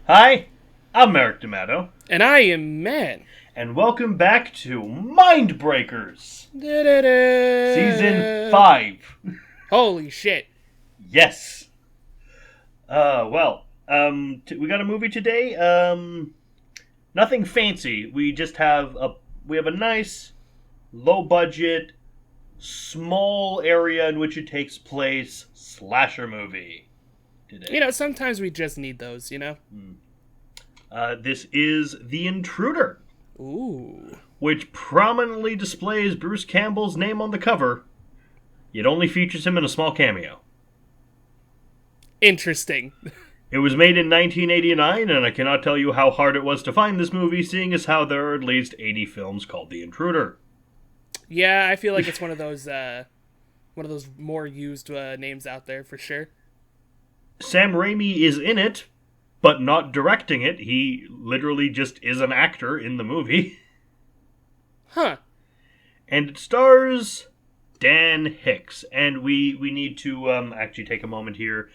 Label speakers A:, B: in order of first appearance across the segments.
A: Hi, I'm Eric D'Amato,
B: And I am man.
A: and welcome back to Mindbreakers, Season
B: Da-da-da.
A: 5.
B: Holy shit.
A: Yes. We got a movie today. Nothing fancy. We have a nice, low-budget, small area in which it takes place slasher movie today.
B: Sometimes we just need those.
A: This is The Intruder,
B: Ooh.
A: which prominently displays Bruce Campbell's name on the cover, yet only features him in a small cameo.
B: Interesting.
A: It was made in 1989, and I cannot tell you how hard it was to find this movie, seeing as how there are at least 80 films called The Intruder.
B: Yeah, I feel like it's one of those more used names out there for sure.
A: Sam Raimi is in it, but not directing it. He literally just is an actor in the movie.
B: Huh.
A: And it stars Dan Hicks. And we need to actually take a moment here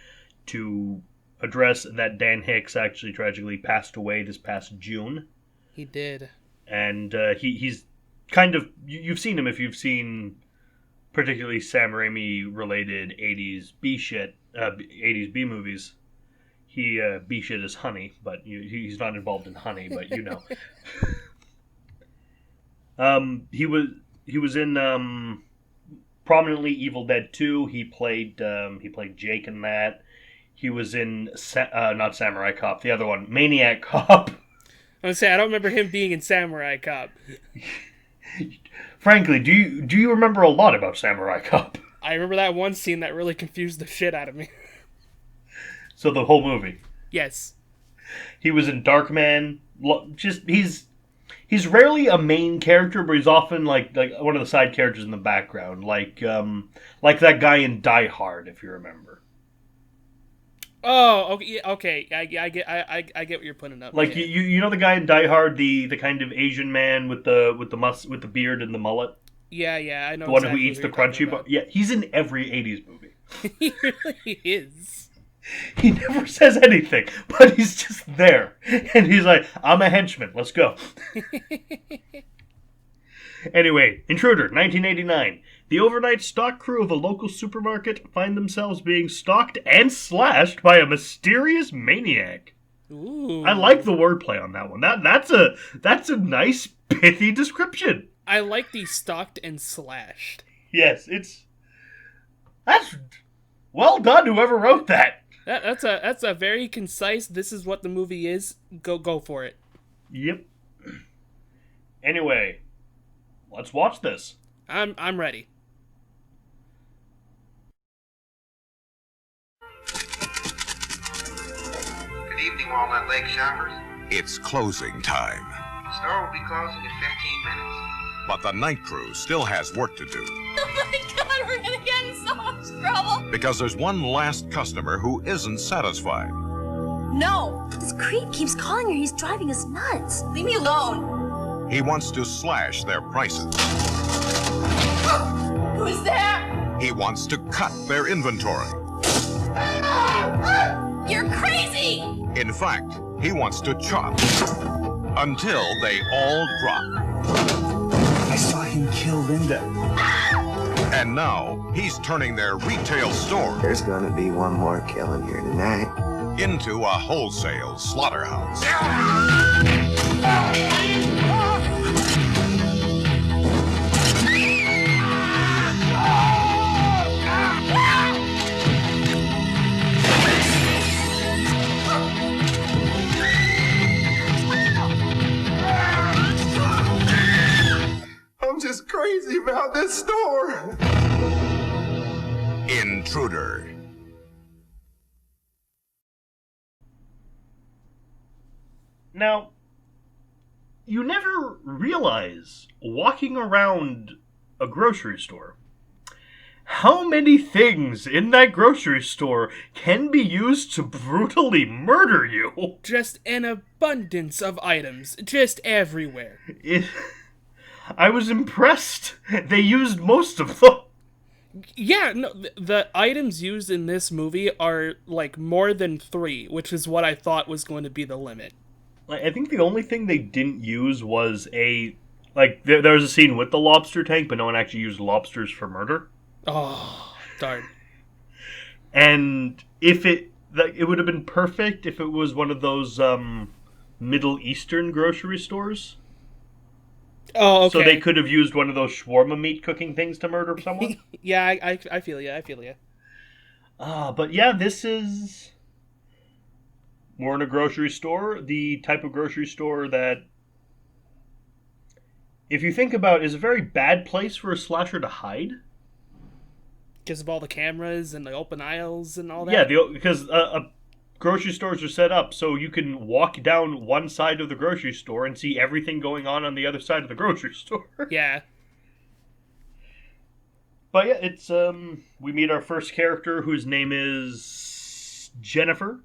A: to address that Dan Hicks actually tragically passed away this past June.
B: He did.
A: And he's kind of... You've seen him if you've seen particularly Sam Raimi-related 80s B-shit, 80s B movies. He B-shit is honey, but he's not involved in honey, but you know. He was in prominently Evil Dead 2. He played Jake in that. He was in not Samurai Cop, the other one, Maniac Cop.
B: I was say I don't remember him being in Samurai Cop.
A: Frankly, do you remember a lot about Samurai Cop?
B: I remember that one scene that really confused the shit out of me.
A: So the whole movie.
B: Yes.
A: He was in Darkman. He's rarely a main character, but he's often like one of the side characters in the background, like that guy in Die Hard, if you remember.
B: Oh, okay. I get what you're putting up.
A: Like
B: yeah.
A: you know the guy in Die Hard, the kind of Asian man with the beard and the mullet.
B: Yeah, I know.
A: The one
B: exactly
A: who eats the crunchy bar. Yeah, he's in every 80s movie.
B: He really is.
A: He never says anything, but he's just there. And he's like, I'm a henchman, let's go. Anyway, Intruder, 1989. The overnight stock crew of a local supermarket find themselves being stalked and slashed by a mysterious maniac.
B: Ooh.
A: I like the wordplay on that one. That's a nice, pithy description.
B: I like the stalked and slashed.
A: Yes, that's well done, whoever wrote that.
B: That's a very concise. This is what the movie is. Go for it.
A: Yep. Anyway, let's watch this.
B: I'm ready.
C: Good evening, Walnut Lake shoppers.
D: It's closing time,
C: The store will be closing in 15 minutes.
D: but the night crew still has work to do
E: Oh my god, we're gonna get in so much trouble.
D: because there's one last customer who isn't satisfied.
E: No,
F: This creep keeps calling her. He's driving us nuts.
E: leave me alone.
D: He wants to slash their prices.
E: Who's there?
D: He wants to cut their inventory.
E: You're crazy.
D: In fact, he wants to chop until they all drop.
G: I saw him kill Linda.
D: And now he's turning their retail store
C: There's gonna be one more killing here tonight.
D: into a wholesale slaughterhouse.
C: I'm just crazy about this store.
D: Intruder.
A: Now, you never realize, walking around a grocery store, how many things in that grocery store can be used to brutally murder you.
B: Just an abundance of items, just everywhere.
A: I was impressed. They used most of them.
B: Yeah, no, the items used in this movie are, like, more than 3, which is what I thought was going to be the limit.
A: Like, I think the only thing they didn't use was there was a scene with the lobster tank, but no one actually used lobsters for murder.
B: Oh, darn.
A: And it would have been perfect if it was one of those Middle Eastern grocery stores.
B: Oh, okay.
A: So they could have used one of those shawarma meat cooking things to murder someone.
B: Yeah, I feel you.
A: But yeah, this is... We're in a grocery store, the type of grocery store that, if you think about it, is a very bad place for a slasher to hide.
B: Because of all the cameras and the open aisles and all that?
A: Yeah, because grocery stores are set up so you can walk down one side of the grocery store and see everything going on the other side of the grocery store.
B: Yeah.
A: But yeah, it's, we meet our first character whose name is Jennifer.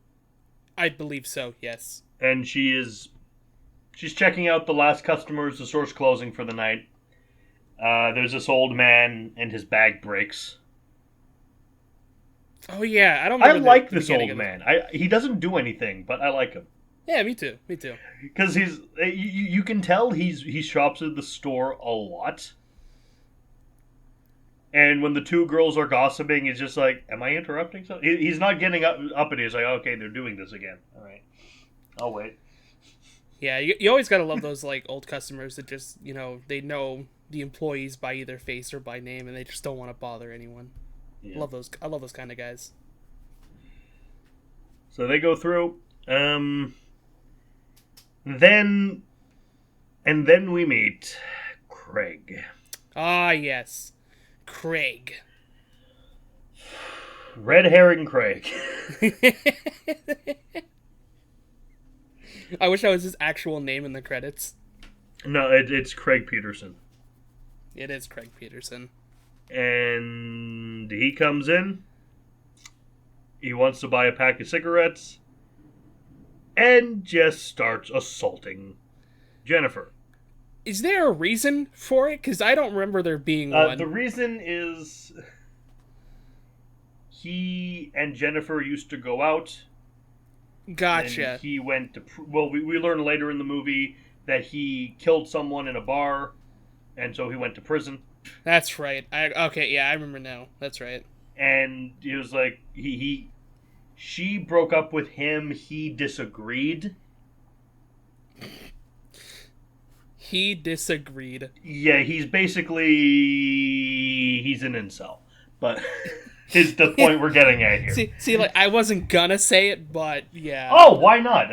B: I believe so, yes.
A: And she's checking out the last customers, the store's closing for the night. There's this old man and his bag breaks.
B: Oh yeah, I don't.
A: I like this old man. He doesn't do anything, but I like him.
B: Yeah, me too.
A: Because you can tell he shops at the store a lot. And when the two girls are gossiping, he's just like, "Am I interrupting something?" He's not getting up and he's like, "Okay, they're doing this again. All right, I'll wait."
B: Yeah, you always gotta love those like old customers that just they know the employees by either face or by name, and they just don't want to bother anyone. Yeah. I love those kind of guys.
A: So they go through. Then we meet Craig.
B: Ah, yes. Craig.
A: Red herring Craig.
B: I wish that was his actual name in the credits.
A: No, it's Craig Peterson.
B: It is Craig Peterson.
A: And he comes in. He wants to buy a pack of cigarettes. And just starts assaulting Jennifer.
B: Is there a reason for it? Because I don't remember there being one.
A: The reason is he and Jennifer used to go out.
B: Gotcha.
A: And he went to... we learn later in the movie that he killed someone in a bar, and so he went to prison.
B: That's right. I remember now. That's right.
A: And he was like... She broke up with him. He disagreed.
B: He disagreed.
A: Yeah, he's basically... He's an incel. But is the point we're getting at here.
B: See, like, I wasn't gonna say it, but yeah.
A: Oh, why not?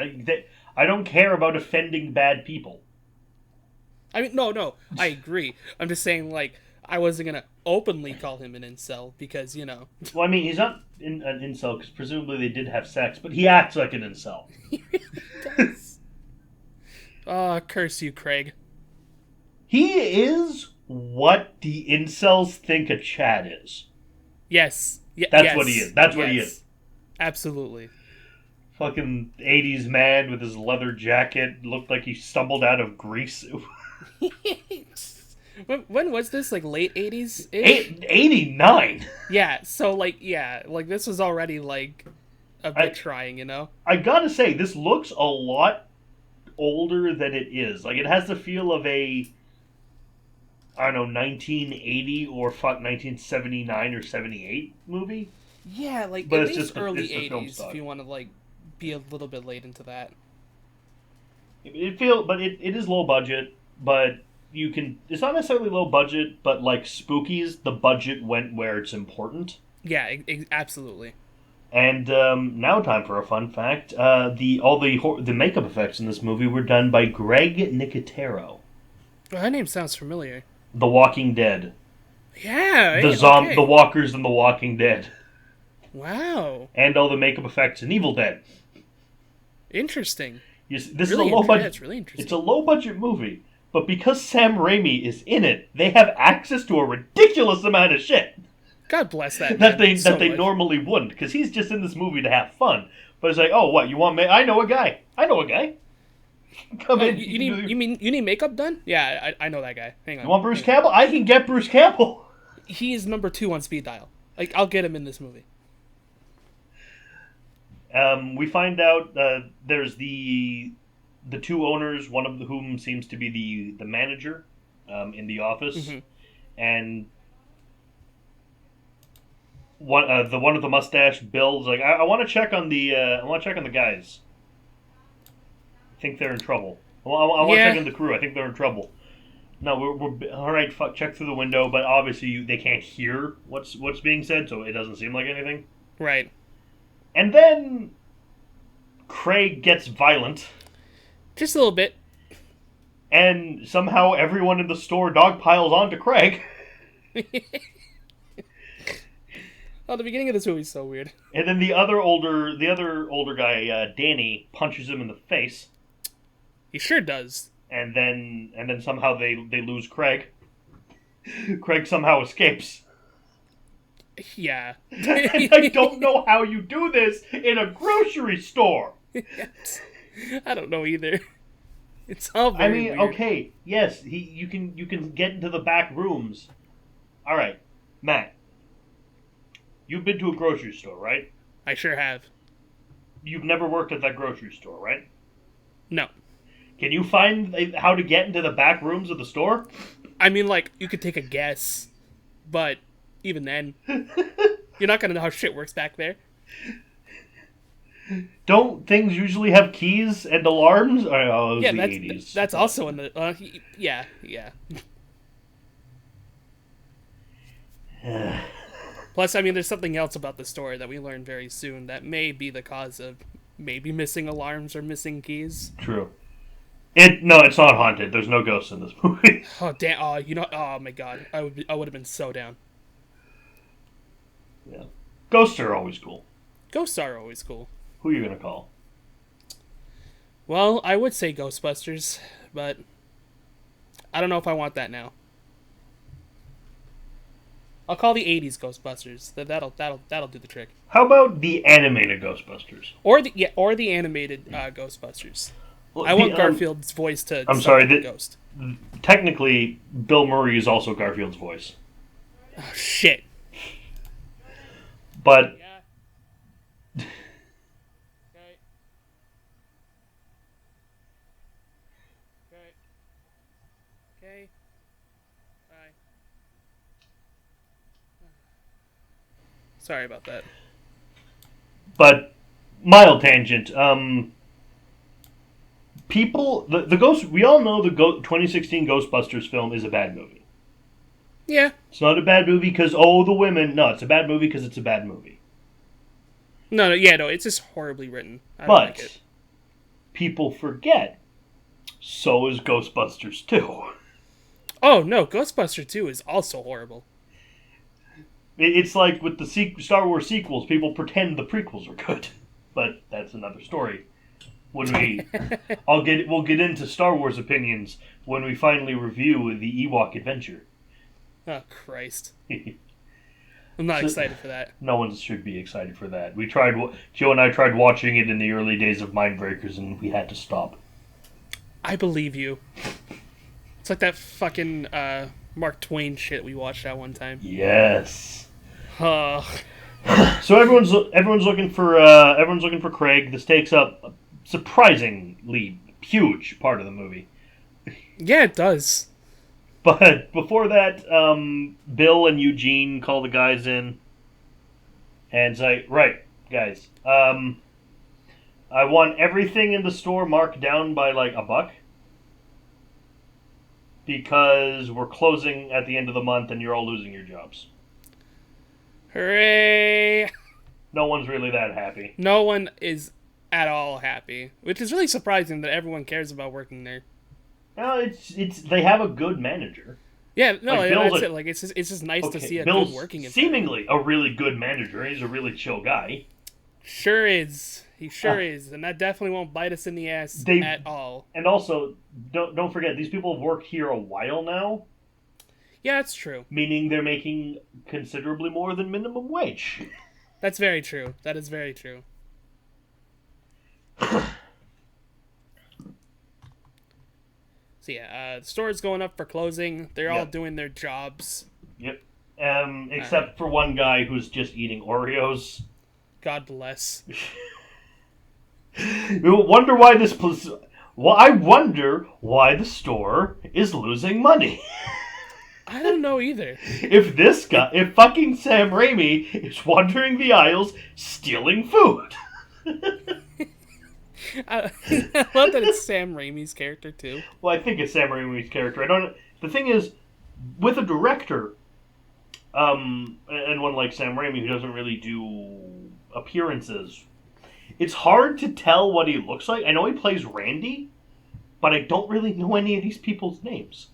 A: I don't care about offending bad people.
B: I mean, no, I agree. I'm just saying, like, I wasn't gonna openly call him an incel, because,
A: Well, I mean, he's not an incel, because presumably they did have sex, but he acts like an incel.
B: He really does. Oh, curse you, Craig.
A: He is what the incels think a Chad is.
B: Yes.
A: That's what he is. That's what he is.
B: Absolutely.
A: Fucking 80s man with his leather jacket. Looked like he stumbled out of Grease.
B: When was this? Like late 80s?
A: 89.
B: Yeah, so like this was already like a bit trying,
A: I gotta say, this looks a lot older than it is. Like, it has the feel of a, I don't know, 1980 or 1979 or 78 movie.
B: Yeah, like,
A: but
B: at
A: it's
B: least
A: just
B: early 80s, if you want to, like, be a little bit late into that.
A: But it is low budget, but it's not necessarily low budget, but like Spookies, the budget went where it's important.
B: Yeah, absolutely.
A: And now time for a fun fact. The makeup effects in this movie were done by Greg Nicotero.
B: Well, that name sounds familiar.
A: The Walking Dead.
B: Yeah.
A: The Walkers in The Walking Dead.
B: Wow.
A: And all the makeup effects in Evil Dead.
B: Interesting.
A: This is a low budget.
B: That's really interesting.
A: It's a low budget movie, but because Sam Raimi is in it, they have access to a ridiculous amount of shit.
B: God bless that.
A: that they normally wouldn't, because he's just in this movie to have fun. But it's like, oh, what, you want me? I know a guy. Come in.
B: You need makeup done? Yeah, I know that guy. Hang on.
A: You want Bruce Campbell? I can get Bruce Campbell.
B: he is number 2 on speed dial. Like, I'll get him in this movie.
A: We find out there's the two owners, one of whom seems to be the manager in the office, and one with the mustache, Bill's like, I want to check on the guys. I think they're in trouble. I want to check on the crew. I think they're in trouble. No, we're all right. Fuck, check through the window, but obviously they can't hear what's being said, so it doesn't seem like anything.
B: Right.
A: And then Craig gets violent.
B: Just a little bit.
A: And somehow everyone in the store dogpiles onto Craig.
B: Oh, the beginning of this movie is so weird.
A: And then the other older guy, Danny, punches him in the face.
B: He sure does.
A: And then somehow they lose Craig. Craig somehow escapes.
B: Yeah.
A: And I don't know how you do this in a grocery store.
B: I don't know either. It's all very weird.
A: Okay, yes, you can get into the back rooms. All right, Matt. You've been to a grocery store, right?
B: I sure have.
A: You've never worked at that grocery store, right?
B: No.
A: Can you find how to get into the back rooms of the store?
B: I mean, like, you could take a guess, but even then, you're not going to know how shit works back there.
A: Don't things usually have keys and alarms? Oh, it was the 80s.
B: That's also in the... yeah. Plus, I mean, there's something else about the story that we learn very soon that may be the cause of maybe missing alarms or missing keys.
A: True. No, it's not haunted. There's no ghosts in this movie.
B: Oh, damn. Oh, oh my god. I would have been so down.
A: Yeah. Ghosts are always cool.
B: Ghosts are always cool.
A: Who are you going to call?
B: Well, I would say Ghostbusters, but I don't know if I want that now. I'll call the 80s Ghostbusters. That'll do the trick.
A: How about the animated Ghostbusters?
B: Or the animated Ghostbusters.
A: Well,
B: I want Garfield's voice to
A: I'm sorry,
B: the ghost.
A: Technically, Bill Murray is also Garfield's voice.
B: Oh, shit.
A: But
B: Yeah. Okay. Okay. Bye. Sorry about that.
A: But mild tangent. People, the Ghost. We all know the 2016 Ghostbusters film is a bad movie.
B: Yeah.
A: It's not a bad movie because the women. No, it's a bad movie because it's a bad movie.
B: No, it's just horribly written. I don't like it.
A: People forget. So is Ghostbusters 2.
B: Oh no, Ghostbusters 2 is also horrible.
A: It's like with the Star Wars sequels, people pretend the prequels are good, but that's another story. When we'll get into Star Wars opinions when we finally review the Ewok Adventure.
B: Oh Christ! I'm not excited for that.
A: No one should be excited for that. Joe and I tried watching it in the early days of Mindbreakers, and we had to stop.
B: I believe you. It's like that fucking Mark Twain shit we watched that one time.
A: Yes.
B: So
A: everyone's looking for Craig. This takes up a surprisingly huge part of the movie.
B: Yeah, it does.
A: But before that, Bill and Eugene call the guys in and say, "Right, guys, I want everything in the store marked down by like $1 because we're closing at the end of the month and you're all losing your jobs."
B: Hooray!
A: No one's really that happy.
B: No one is at all happy, which is really surprising that everyone cares about working there.
A: No, it's they have a good manager.
B: Yeah, no,
A: like,
B: that's it. Like it's just nice to see a
A: Bill's
B: good working environment.
A: Seemingly a really good manager. He's a really chill guy.
B: Sure is. He sure is, and that definitely won't bite us in the ass at all.
A: And also, don't forget, these people have worked here a while now.
B: Yeah, that's true.
A: Meaning they're making considerably more than minimum wage.
B: That's very true. That is very true. So yeah, the store's going up for closing. They're all doing their jobs.
A: Yep. Except for one guy who's just eating Oreos.
B: God bless.
A: You wonder why this... Well, I wonder why the store is losing money.
B: I don't know either.
A: If fucking Sam Raimi is wandering the aisles stealing food.
B: I love that it's Sam Raimi's character too.
A: Well, I think it's Sam Raimi's character. The thing is, with a director, and one like Sam Raimi who doesn't really do appearances, it's hard to tell what he looks like. I know he plays Randy, but I don't really know any of these people's names.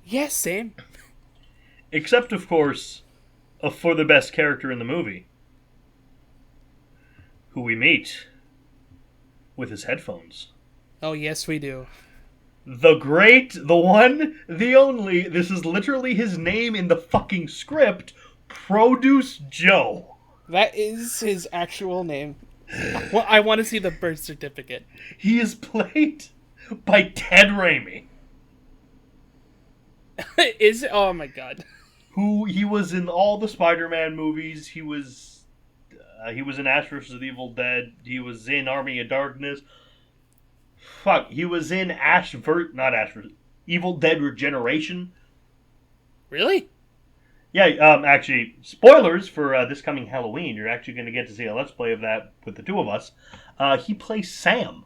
B: Yes, same.
A: Except, of course, for the best character in the movie, who we meet with his headphones.
B: Oh, yes, we do.
A: The great, the one, the only, this is literally his name in the fucking script, Produce Joe.
B: That is his actual name. Well, I want to see the birth certificate.
A: He is played by Ted Raimi.
B: Is it? Oh my god.
A: Who he was in all the Spider-Man movies. He was in Ash vs. the Evil Dead. He was in Army of Darkness. Fuck, he was in Evil Dead Regeneration.
B: Really?
A: Yeah, actually, spoilers for this coming Halloween. You're actually going to get to see a Let's Play of that with the two of us. He plays Sam.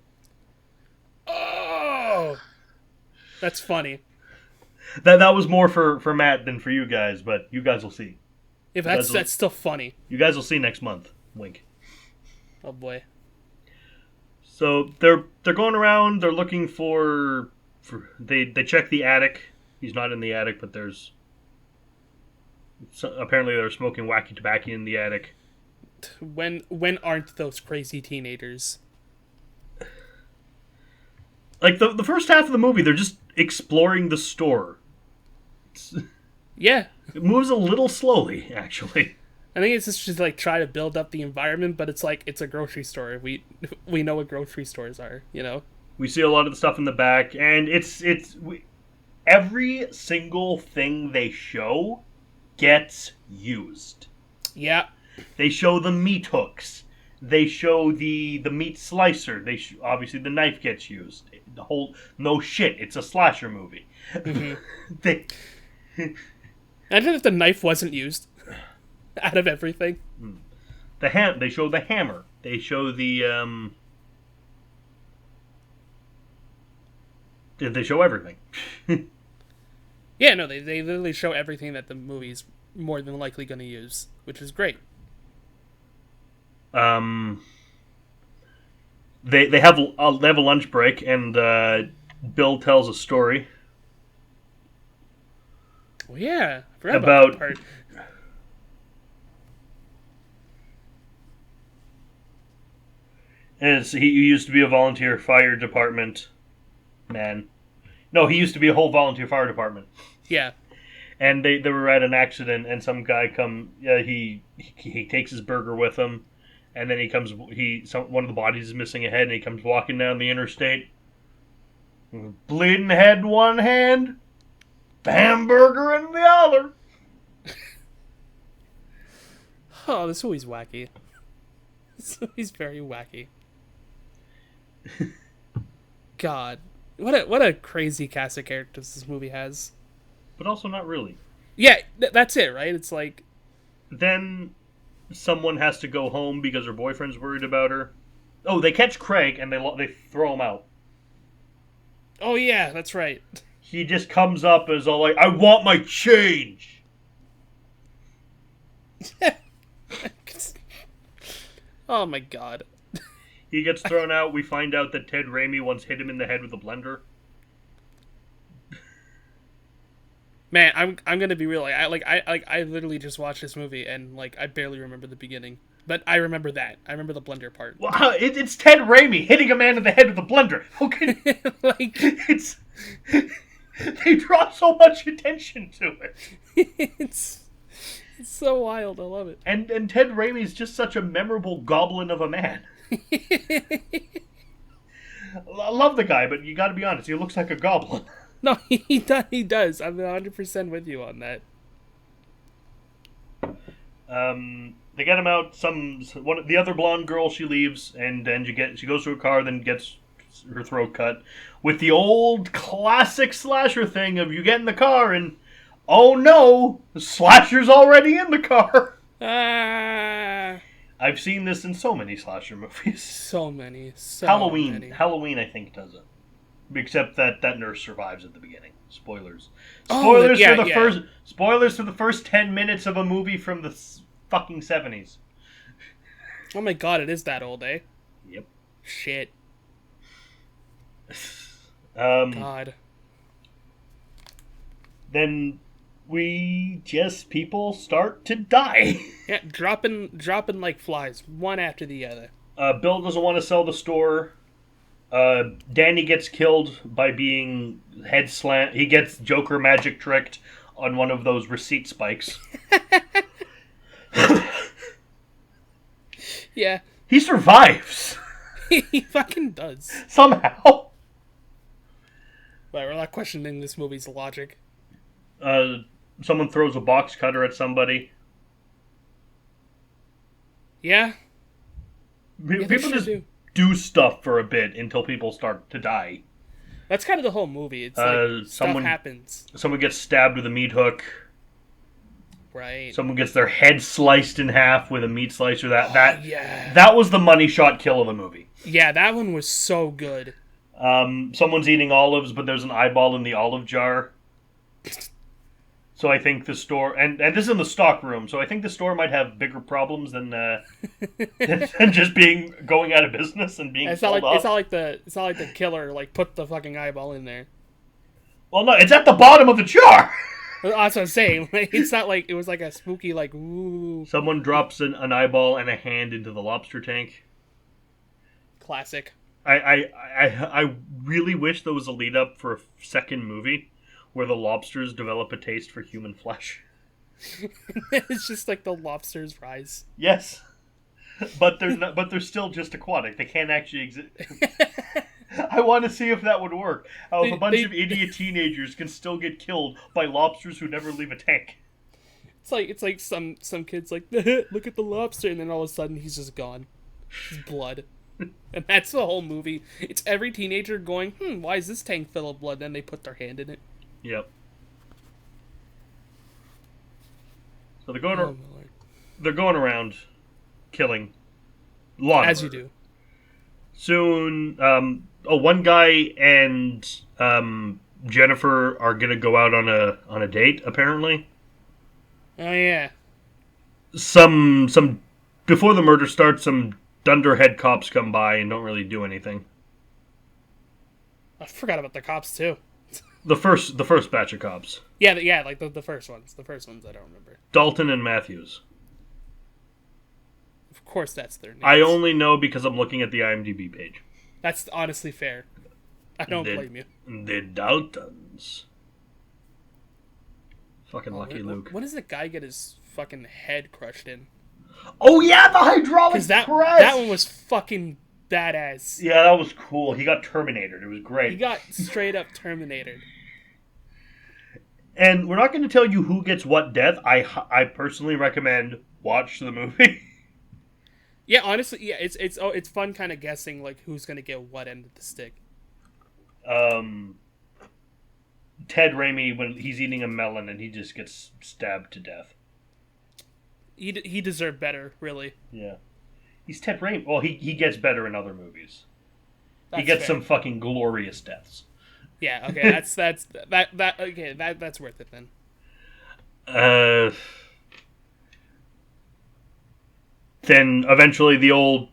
B: Oh! That's funny.
A: That was more for Matt than for you guys, but you guys will see.
B: If that's still funny.
A: You guys will see next month. Wink.
B: Oh boy.
A: So they're going around. They're looking for they check the attic. He's not in the attic, but there's apparently they're smoking wacky tobacco in the attic.
B: When aren't those crazy teenagers?
A: Like the first half of the movie, they're just exploring the store.
B: Yeah.
A: It moves a little slowly, actually.
B: I think it's just like try to build up the environment, but it's like it's a grocery store. We know what grocery stores are, you know.
A: We see a lot of the stuff in the back, and every single thing they show gets used.
B: Yeah.
A: They show the meat hooks. They show the meat slicer. Obviously the knife gets used. The whole no shit. It's a slasher movie.
B: Mm-hmm. Imagine if the knife wasn't used out of everything.
A: They show the hammer. They show the They show everything.
B: Yeah, no, they literally show everything that the movie's more than likely going to use, which is great.
A: They have a lunch break, and Bill tells a story.
B: Well, yeah, I forgot about that part.
A: And he used to be a volunteer fire department man. No, he used to be a whole volunteer fire department.
B: Yeah.
A: And they were at an accident, and some guy he takes his burger with him, and then one of the bodies is missing a head, and he comes walking down the interstate, bleeding head in one hand, hamburger in the other.
B: Oh, this movie's wacky. This movie's very wacky. God, what a crazy cast of characters this movie has.
A: But also not really.
B: Yeah, that's it, right? It's like...
A: Then someone has to go home because her boyfriend's worried about her. Oh, they catch Craig and they throw him out.
B: Oh yeah, that's right.
A: He just comes up as all like, I want my change!
B: Oh my god.
A: He gets thrown out. We find out that Ted Raimi once hit him in the head with a blender.
B: Man, I'm gonna be real. I literally just watched this movie and I barely remember the beginning, but I remember that. I remember the blender part.
A: Wow, it's Ted Raimi hitting a man in the head with a blender. Okay, it's they draw so much attention to it.
B: It's so wild. I love it.
A: And Ted Raimi is just such a memorable goblin of a man. I love the guy, but you got to be honest. He looks like a goblin.
B: No, he does. I'm 100% with you on that.
A: They get him out. The other blonde girl, she leaves, and then she goes to a car, then gets her throat cut with the old classic slasher thing of you get in the car and oh no, the slasher's already in the car. I've seen this in so many slasher movies.
B: So many.
A: Halloween, I think, does it. Except that nurse survives at the beginning. Spoilers.
B: Spoilers
A: for the first 10 minutes of a movie from the fucking 70s.
B: Oh my god, it is that old, eh?
A: Yep.
B: Shit.
A: God. Then people start to die.
B: Yeah, dropping like flies, one after the other.
A: Bill doesn't want to sell the store. Danny gets killed by being head slant. He gets Joker magic tricked on one of those receipt spikes.
B: Yeah.
A: He survives.
B: He fucking does.
A: Somehow.
B: But we're not questioning this movie's logic.
A: Someone throws a box cutter at somebody.
B: Yeah.
A: People just do stuff for a bit until people start to die.
B: That's kind of the whole movie. It's like stuff happens.
A: Someone gets stabbed with a meat hook.
B: Right.
A: Someone gets their head sliced in half with a meat slicer. That was the money shot kill of the movie.
B: Yeah, that one was so good.
A: Someone's eating olives, but there's an eyeball in the olive jar. So I think the store, and this is in the stock room, so I think the store might have bigger problems than just going out of business and being sold off.
B: It's not like the killer put the fucking eyeball in there.
A: Well, no, it's at the bottom of the jar.
B: That's what I'm saying. It's not like it was like a spooky ooh.
A: Someone drops an eyeball and a hand into the lobster tank.
B: Classic.
A: I really wish there was a lead up for a second movie where the lobsters develop a taste for human flesh.
B: It's just like the lobsters rise.
A: Yes, but they're still just aquatic. They can't actually exist. I want to see if that would work. How if a bunch of idiot teenagers can still get killed by lobsters who never leave a tank.
B: It's like some kids look at the lobster, and then all of a sudden he's just gone. His blood. And that's the whole movie. It's every teenager going, why is this tank full of blood? Then they put their hand in it.
A: Yep. So they're going around killing
B: as you do.
A: Soon, one guy and Jennifer are gonna go out on a date. Apparently.
B: Oh yeah.
A: Some before the murder starts, some dunderhead cops come by and don't really do anything.
B: I forgot about the cops too.
A: The first batch of cops.
B: Yeah, like the first ones. The first ones I don't remember.
A: Dalton and Matthews.
B: Of course that's their names.
A: I only know because I'm looking at the IMDb page.
B: That's honestly fair. I don't blame you.
A: The Daltons. Fucking Lucky Luke.
B: When does the guy get his fucking head crushed in?
A: Oh yeah, the hydraulic press!
B: That one was fucking badass.
A: Yeah, that was cool. He got Terminated. It was great.
B: He got straight up Terminated.
A: And we're not going to tell you who gets what death. I personally recommend watch the movie.
B: Yeah, honestly, yeah, it's fun kind of guessing who's going to get what end of the stick.
A: Ted Raimi, when he's eating a melon and he just gets stabbed to death.
B: He deserved better, really.
A: Yeah. He's Ted Raimi. Well, he gets better in other movies. He gets
B: fair.
A: some fucking glorious deaths.
B: Yeah, okay, that's worth it then.
A: Then eventually the old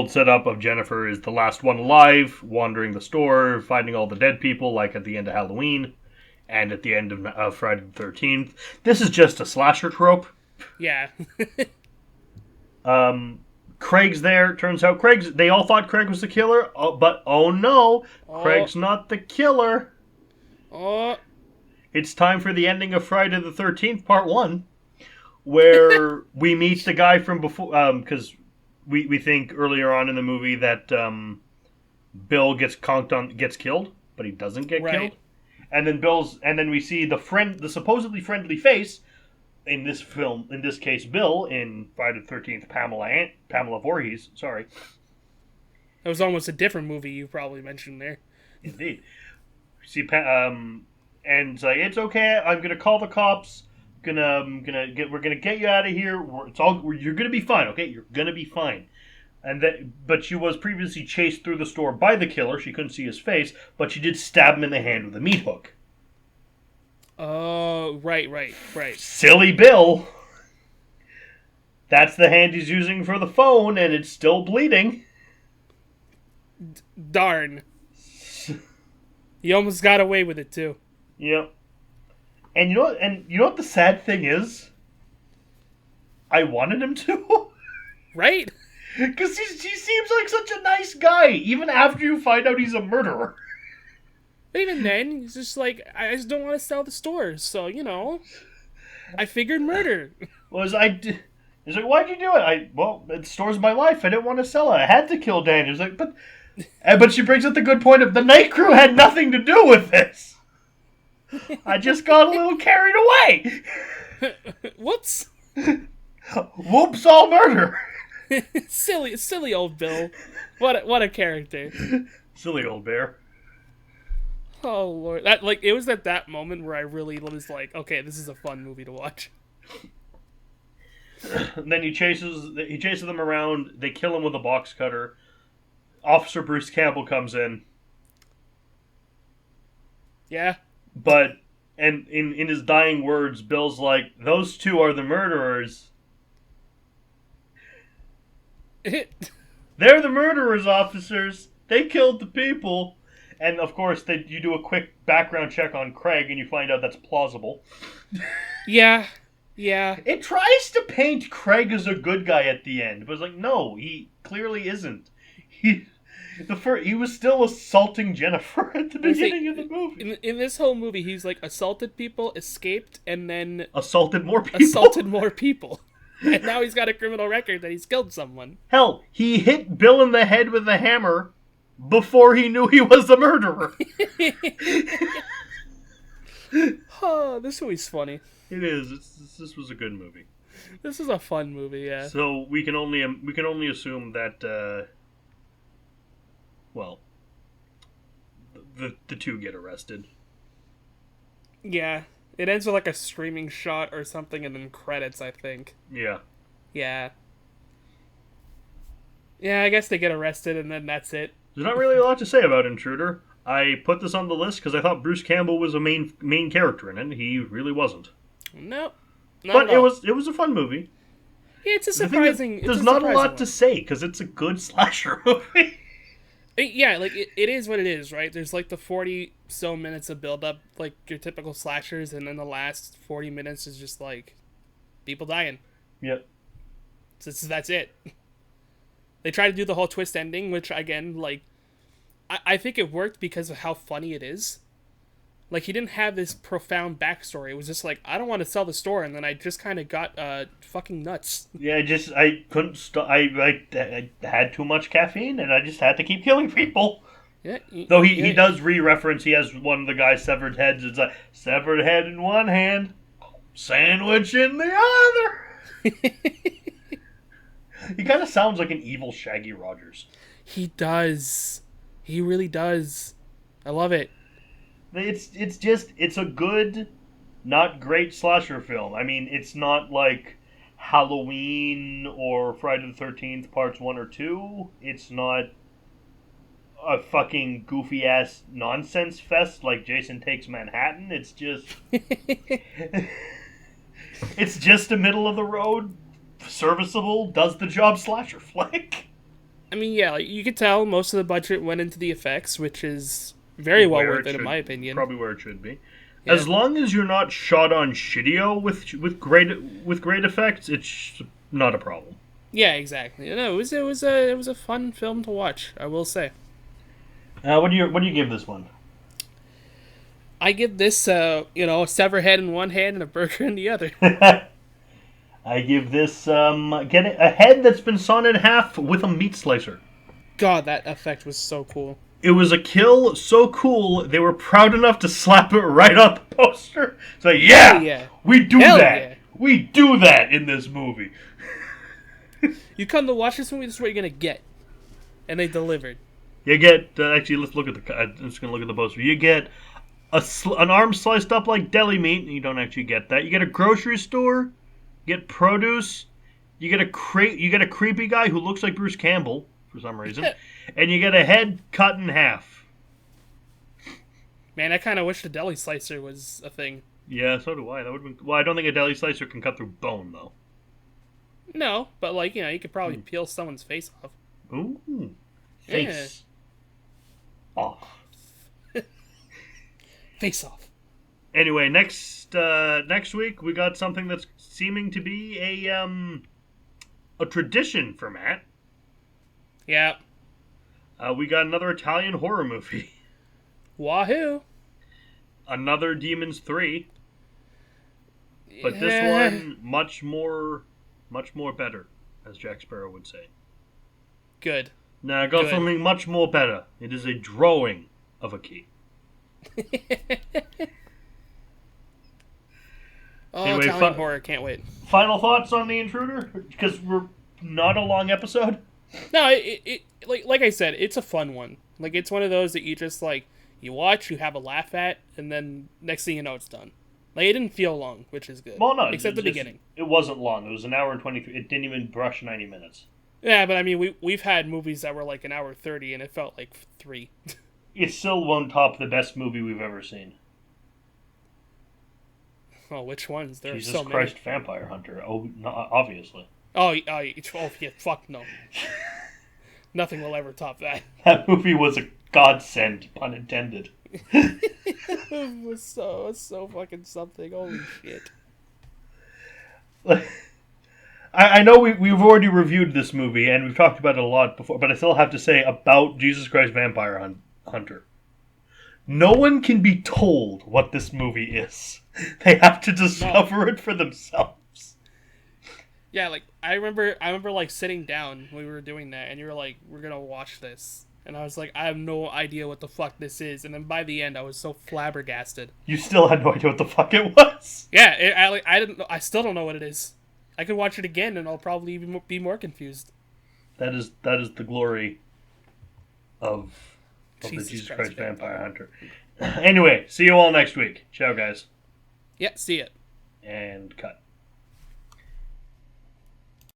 A: setup of Jennifer is the last one alive, wandering the store, finding all the dead people, like at the end of Halloween, and at the end of Friday the 13th. This is just a slasher trope.
B: Yeah.
A: Craig's there. Turns out they all thought Craig was the killer, but oh no, Craig's not the killer.
B: Oh.
A: It's time for the ending of Friday the 13th, part 1, where we meet the guy from before, because we think earlier on in the movie that Bill gets killed, but he doesn't get killed. And then we see the supposedly friendly face in this film, in this case, Bill, in Friday the 13th, Pamela Voorhees, sorry.
B: That was almost a different movie you probably mentioned there.
A: Indeed. And it's like, it's okay, I'm gonna call the cops, we're gonna get you out of here, you're gonna be fine, okay? You're gonna be fine. But she was previously chased through the store by the killer, she couldn't see his face, but she did stab him in the hand with a meat hook.
B: Oh, right.
A: Silly Bill! That's the hand he's using for the phone, and it's still bleeding.
B: Darn. He almost got away with it, too.
A: Yep. And you know what the sad thing is? I wanted him to.
B: Right?
A: Because he seems like such a nice guy, even after you find out he's a murderer.
B: But even then, he's just like, I just don't want to sell the store, so, I figured murder.
A: He's like, why'd you do it? The store's my life, I didn't want to sell it, I had to kill Dan. He's like, but she brings up the good point of the night crew had nothing to do with this. I just got a little carried away.
B: Whoops.
A: Whoops, all murder.
B: silly old Bill. What a character.
A: Silly old bear.
B: Oh Lord, it was at that moment where I really was like, okay, this is a fun movie to watch.
A: And then he chases them around. They kill him with a box cutter. Officer Bruce Campbell comes in.
B: Yeah.
A: But in his dying words, Bill's like, "Those two are the murderers." They're the murderers, officers. They killed the people. And, of course, you do a quick background check on Craig, and you find out that's plausible.
B: Yeah.
A: It tries to paint Craig as a good guy at the end, but it's like, no, he clearly isn't. He was still assaulting Jennifer at the beginning of the movie.
B: In this whole movie, he's, like, assaulted people, escaped, and then...
A: Assaulted more people.
B: And now he's got a criminal record that he's killed someone.
A: Hell, he hit Bill in the head with a hammer before he knew he was the murderer.
B: Oh, this movie's funny.
A: It is. This was a good movie.
B: This is a fun movie, yeah.
A: So we can only assume that the two get arrested.
B: Yeah. It ends with like a screaming shot or something and then credits, I think.
A: Yeah.
B: Yeah. Yeah, I guess they get arrested and then that's it.
A: There's not really a lot to say about Intruder. I put this on the list because I thought Bruce Campbell was a main character in it. He really wasn't.
B: No.
A: But it was a fun movie.
B: Yeah, it's a surprising...
A: There's not a lot to say because it's a good slasher movie.
B: Yeah, like, it is what it is, right? There's, like, the 40-so minutes of build-up, like, your typical slashers, and then the last 40 minutes is just, like, people dying.
A: Yep.
B: So that's it. They try to do the whole twist ending, which, again, like, I think it worked because of how funny it is. Like, he didn't have this profound backstory. It was just like, I don't want to sell the store, and then I just kind of got fucking nuts.
A: Yeah, I couldn't stop. I had too much caffeine, and I just had to keep killing people.
B: Yeah.
A: Though he does re-reference, he has one of the guy's severed heads. It's like, severed head in one hand, sandwich in the other. He kind of sounds like an evil Shaggy Rogers.
B: He does. He really does. I love it.
A: It's a good, not great slasher film. I mean, it's not like Halloween or Friday the 13th parts 1 or 2. It's not a fucking goofy-ass nonsense fest like Jason Takes Manhattan. It's just... it's just a middle-of-the-road, serviceable, does-the-job slasher flick.
B: I mean, yeah, like, you could tell most of the budget went into the effects, which is... very well worth it, in my opinion.
A: Probably where it should be.
B: Yeah.
A: As long as you're not shot on shitio with great effects, it's not a problem.
B: Yeah, exactly. No, it was a fun film to watch, I will say.
A: What do you give this one?
B: I give this a severed head in one hand and a burger in the other.
A: I give this a head that's been sawn in half with a meat slicer.
B: God, that effect was so cool.
A: It was a kill so cool, they were proud enough to slap it right on the poster. So yeah, we do
B: Hell
A: that.
B: Yeah.
A: We do that in this movie.
B: You come to watch this movie, this is what you're gonna get. And they delivered.
A: You get, actually, let's look at I'm just going to look at the poster. You get an arm sliced up like deli meat. You don't actually get that. You get a grocery store. You get produce. You get a creepy guy who looks like Bruce Campbell for some reason. And you get a head cut in half.
B: Man, I kind of wish the deli slicer was a thing.
A: Yeah, so do I. That would have been... Well, I don't think a deli slicer can cut through bone, though.
B: No, but, like, you could probably peel someone's face off.
A: Ooh. Face off.
B: Face off.
A: Anyway, next week we got something that's seeming to be a tradition for Matt.
B: Yeah.
A: We got another Italian horror movie.
B: Wahoo!
A: Another Demons 3. But this one much more better, as Jack Sparrow would say.
B: Good.
A: Now I got something much more better. It is a drawing of a key. Anyway,
B: Italian horror, can't wait.
A: Final thoughts on The Intruder? Because we're not a long episode.
B: No, it like I said, it's a fun one. Like, it's one of those that you just, like, you watch, you have a laugh at, and then next thing you know, it's done. Like, it didn't feel long, which is good.
A: Well, no.
B: Except the beginning.
A: It wasn't long. It was an hour and 23. It didn't even brush 90 minutes.
B: Yeah, but I mean, we've had movies that were like an hour 30, and it felt like 3.
A: It still won't top the best movie we've ever seen.
B: Oh, which ones? There
A: Jesus
B: are so
A: Christ,
B: many.
A: Vampire Hunter. Oh, no, obviously.
B: Oh, yeah, fuck no. Nothing will ever top that.
A: That movie was a godsend, pun intended.
B: It was so fucking something. Holy shit.
A: I know we've already reviewed this movie, and we've talked about it a lot before, but I still have to say about Jesus Christ Vampire Hunter. No one can be told what this movie is. They have to discover it for themselves.
B: Yeah, like, I remember like sitting down when we were doing that, and you were like, we're gonna watch this. And I was like, I have no idea what the fuck this is. And then by the end, I was so flabbergasted.
A: You still had no idea what the fuck it was?
B: Yeah, I still don't know what it is. I could watch it again, and I'll probably even be more confused.
A: That is the glory of the Jesus Christ Vampire Hunter. Anyway, see you all next week. Ciao, guys.
B: Yeah, see it.
A: And cut.